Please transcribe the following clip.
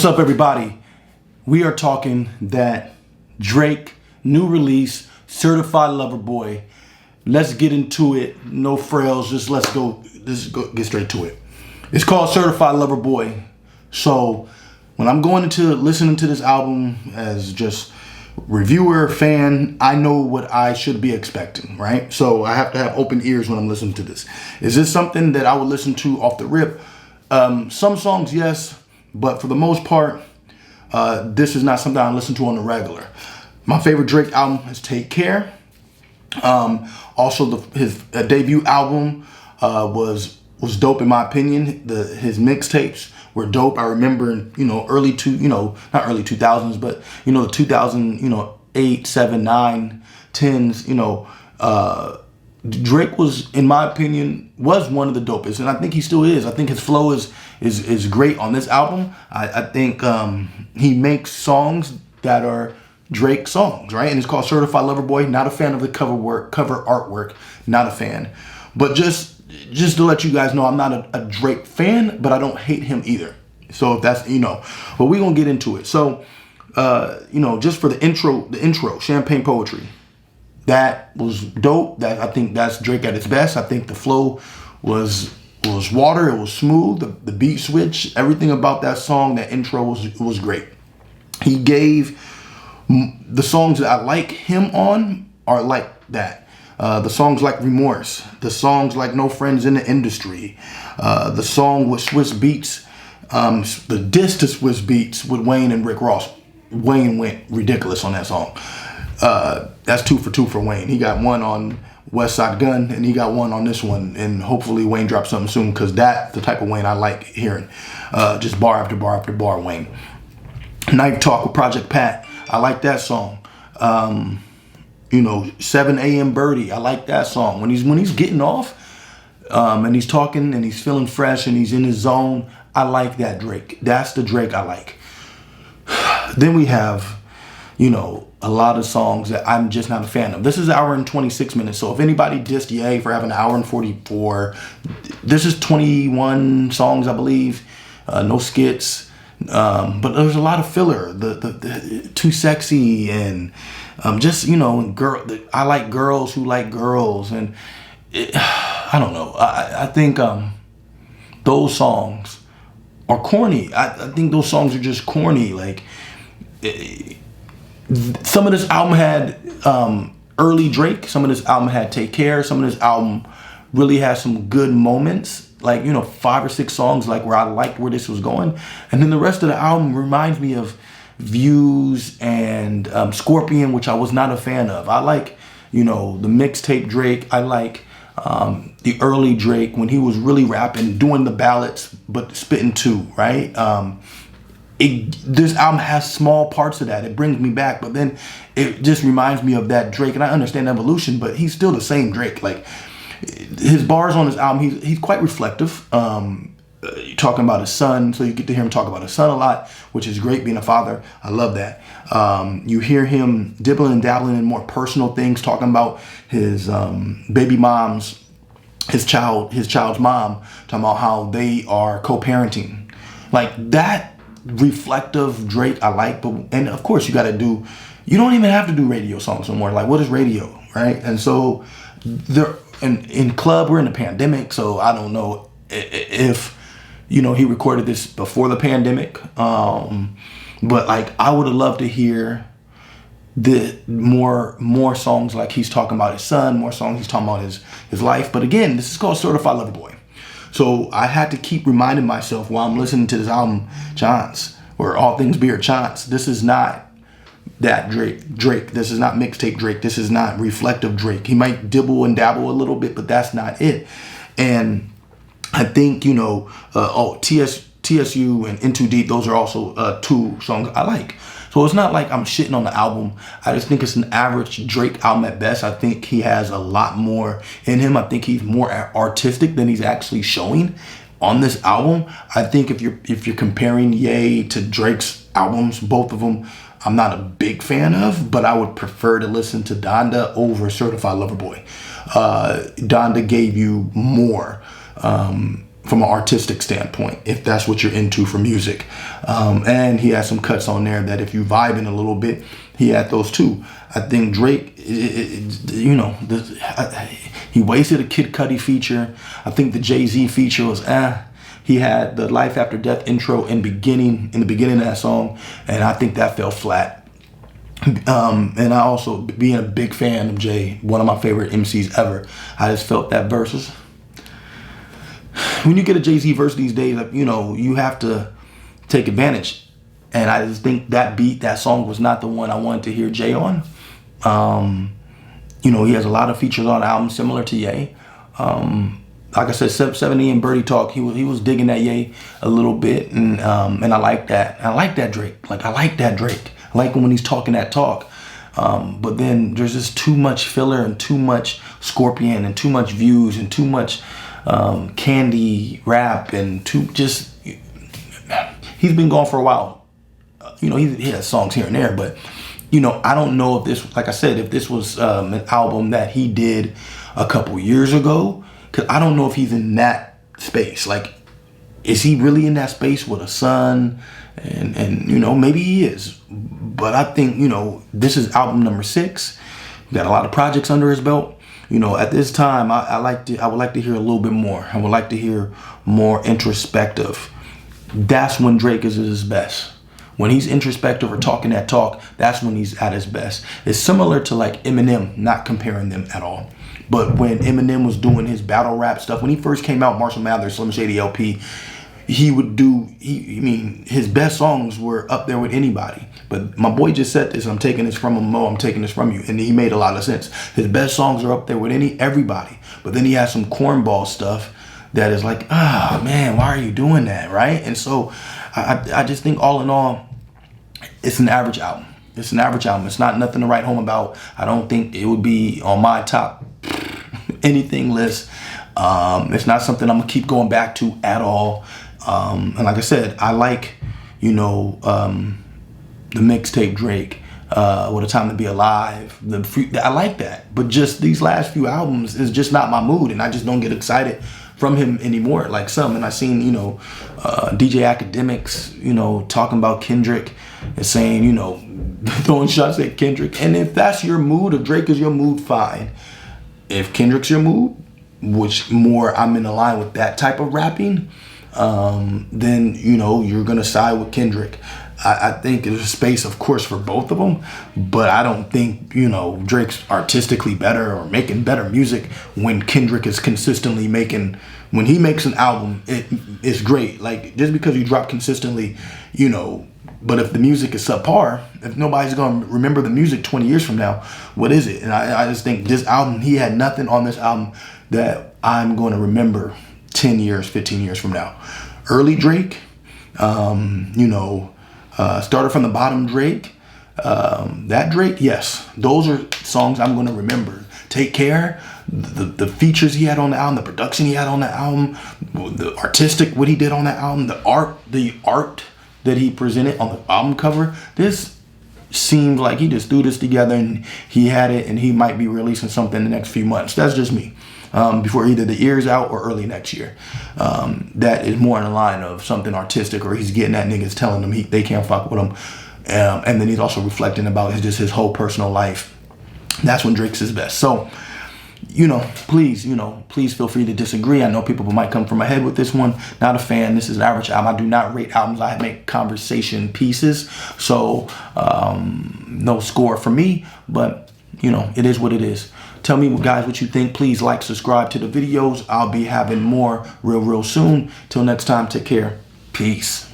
What's up, everybody? We are talking that Drake new release, Certified Lover Boy. Let's get into it. No frills. Let's go get straight to it. It's called Certified Lover Boy. So when I'm going into listening to this album as just reviewer, fan, I know what I should be expecting, right? So I have to have open ears when I'm listening to this. Is this something that I would listen to off the rip? Some songs, yes. But for the most part, this is not something I listen to on the regular. My favorite Drake album is Take Care. Also, his debut album was dope in my opinion. His mixtapes were dope. I remember, not early 2000s, but the 2008, 7, 9, 10s. Drake was, in my opinion, was one of the dopest, and I think he still is. I think his flow is great on this album. I think he makes songs that are Drake songs, right? And it's called Certified Lover Boy. Not a fan of the cover artwork. Not a fan. But just to let you guys know, I'm not a Drake fan, but I don't hate him either. So if that's, but we're going to get into it. So, just for the intro, Champagne Poetry. That was dope. I think that's Drake at its best. I think the flow was water. It was smooth. The beat switch, everything about that song, that intro was great. He gave the songs that I like him on are like that. The songs like Remorse, the songs like No Friends in the Industry, the song with Swiss Beats, the diss to Swiss Beats with Wayne and Rick Ross. Wayne went ridiculous on that song. That's 2 for 2 for Wayne. He got one on West Side Gun, and he got one on this one. And hopefully Wayne drops something soon, because that's the type of Wayne I like hearing. Just bar after bar after bar Wayne. Knife Talk with Project Pat. I like that song. 7 a.m. Birdie. I like that song. When he's getting off, and he's talking and he's feeling fresh and he's in his zone, I like that Drake. That's the Drake I like. Then we have, a lot of songs that I'm just not a fan of. This is 1 hour and 26 minutes. So if anybody dissed Ye for having 1 hour and 44, this is 21 songs, I believe. No skits. But there's a lot of filler. The Too Sexy and I like girls who like girls, and I don't know. I think those songs are corny. I think those songs are just corny. Like, some of this album had early Drake. Some of this album had Take Care. Some of this album really has some good moments. Like, 5 or 6 songs like where I liked where this was going. And then the rest of the album reminds me of Views and Scorpion, which I was not a fan of. I like, the mixtape Drake. I like the early Drake when he was really rapping, doing the ballads, but spitting too, right? This album has small parts of that. It brings me back, but then it just reminds me of that Drake. And I understand evolution, but he's still the same Drake. Like, his bars on his album, he's quite reflective. Talking about his son, so you get to hear him talk about his son a lot, which is great, being a father. I love that. You hear him dibbling and dabbling in more personal things, talking about his baby mom's, his child's mom, talking about how they are co-parenting. Like, that reflective Drake I like. And of course you don't even have to do radio songs no more. Like, what is radio, right? And so in club, we're in a pandemic, so I don't know if he recorded this before the pandemic, but like, I would have loved to hear the more songs like he's talking about his son, more songs he's talking about his life. But again, this is called Certified Lover Boy. So I had to keep reminding myself while I'm listening to this album, Chance, or All Things Be or Chance, this is not that Drake. This is not mixtape Drake. This is not reflective Drake. He might dibble and dabble a little bit, but that's not it. And I think, TSU and In Too Deep, those are also 2 songs I like. So it's not like I'm shitting on the album. I just think it's an average Drake album at best. I think he has a lot more in him. I think he's more artistic than he's actually showing on this album. I think if you're comparing Ye to Drake's albums, both of them I'm not a big fan of, but I would prefer to listen to Donda over Certified Lover Boy. Donda gave you more. from an artistic standpoint, if that's what you're into for music. And he has some cuts on there that if you vibing a little bit, he had those too. I think Drake, you know, he wasted a Kid Cudi feature. I think the Jay-Z feature was He had the Life After Death intro in the beginning of that song, and I think that fell flat. And I also, being a big fan of Jay, one of my favorite MCs ever, I just felt that verses. When you get a Jay-Z verse these days, you know, you have to take advantage. And I just think that beat, that song was not the one I wanted to hear Jay on. You know, he has a lot of features on the album similar to Ye. Like I said, 70 and Birdie Talk, he was digging that Ye a little bit, and I like that. I like that Drake. I like that Drake. I like him when he's talking that talk. But then there's just too much filler and too much Scorpion and too much views and too much Candy rap and he's been gone for a while. You know, he has songs here and there, but you know, I don't know if this, like I said, if this was an album that he did a couple years ago, because I don't know if he's in that space. Like, is he really in that space with a son? And you know, maybe he is. But I think, you know, this is album number 6. Got a lot of projects under his belt. You know, at this time, I would like to hear a little bit more. I would like to hear more introspective. That's when Drake is at his best. When he's introspective or talking that talk, that's when he's at his best. It's similar to like Eminem, not comparing them at all. But when Eminem was doing his battle rap stuff, when he first came out, Marshall Mathers, Slim Shady LP, he would do, his best songs were up there with anybody. But my boy just said this, I'm taking this from him, Mo, I'm taking this from you. And he made a lot of sense. His best songs are up there with everybody. But then he has some cornball stuff that is like, man, why are you doing that, right? And so I just think all in all, it's an average album. It's an average album. It's not nothing to write home about. I don't think it would be on my top anything list. It's not something I'm gonna keep going back to at all. And like I said, I like, you know, the mixtape Drake, What a Time to Be Alive. I like that. But just these last few albums is just not my mood, and I just don't get excited from him anymore like some. And I seen, you know, DJ Academics, you know, talking about Kendrick and saying, you know, throwing shots at Kendrick. And if that's your mood, if Drake is your mood, fine. If Kendrick's your mood, which more I'm in line with that type of rapping, then, you know, you're gonna side with Kendrick. I think there's a space, of course, for both of them, but I don't think, you know, Drake's artistically better or making better music when Kendrick is consistently making, when he makes an album, it's great. Like, just because you drop consistently, you know, but if the music is subpar, if nobody's gonna remember the music 20 years from now, what is it? And I just think this album, he had nothing on this album that I'm gonna remember 10 years, 15 years from now. Early Drake, you know, Started From the Bottom Drake, that Drake, yes, those are songs I'm going to remember. Take Care, the features he had on the album, the production he had on the album, the artistic, what he did on that album, the art that he presented on the album cover. This seemed like he just threw this together and he had it, and he might be releasing something in the next few months. That's just me. Before either the year's out or early next year. That is more in the line of something artistic, or he's getting at niggas telling them they can't fuck with him. And then he's also reflecting about his whole personal life. That's when Drake's his best. So, you know, please feel free to disagree. I know people might come from my head with this one. Not a fan. This is an average album. I do not rate albums. I make conversation pieces. So, no score for me, but, you know, it is what it is. Tell me, guys, what you think. Please like, subscribe to the videos. I'll be having more real soon. Till next time, take care. Peace.